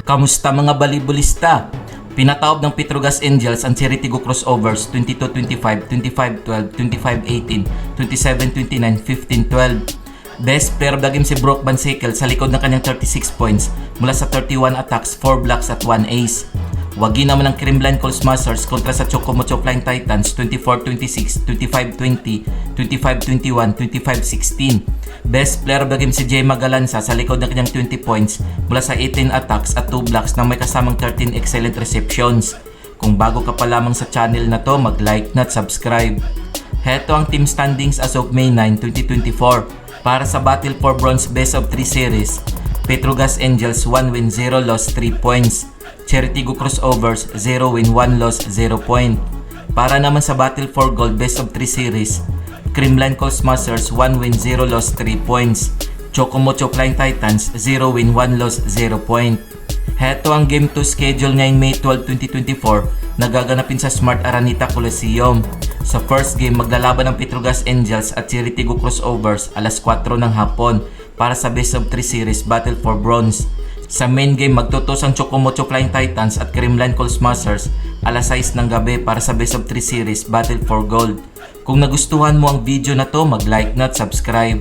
Kamusta mga balibulista? Pinatawag ng Petrogas Angels ang Cheritigo crossovers 22-25, 25-12, 25-18, 27-29, 15-12. Best player of the game si Brock Bansekel sa likod ng kanyang 36 points mula sa 31 attacks, 4 blocks at 1 ace. Wagi naman ang Crimline Coltsmasters kontra sa Chocomocho Flying Titans 24-26, 25-20, 25-21, 25-16. Best player of the game si Jay Magalansa sa likod ng kanyang 20 points mula sa 18 attacks at 2 blocks na may kasamang 13 excellent receptions. Kung bago ka pa lamang sa channel na to, mag-like na at subscribe. Heto ang team standings as of May 9, 2024. Para sa Battle for Bronze Best of 3 Series, Petrogas Angels 1 win 0 loss 3 points. Cheritigo Crossovers 0 win 1 loss 0 point. Para naman sa Battle for Gold Best of 3 Series, Crimline Coltsmasters 1 win 0 loss 3 points. Chocomocho Flying Titans 0 win 1 loss 0 point. Heto ang Game 2 schedule ngayong May 12, 2024 na gaganapin sa Smart Araneta Coliseum. Sa first game, maglalaban ang Petrogas Angels at Cheritigo Crossovers alas 4 ng hapon para sa Best of 3 Series Battle for Bronze. Sa main game, magtutos ang Chocomocho Flying Titans at Crimline Coltsmasters alas 6 ng gabi para sa Best of 3 Series Battle for Gold. Kung nagustuhan mo ang video na to, mag-like na at subscribe.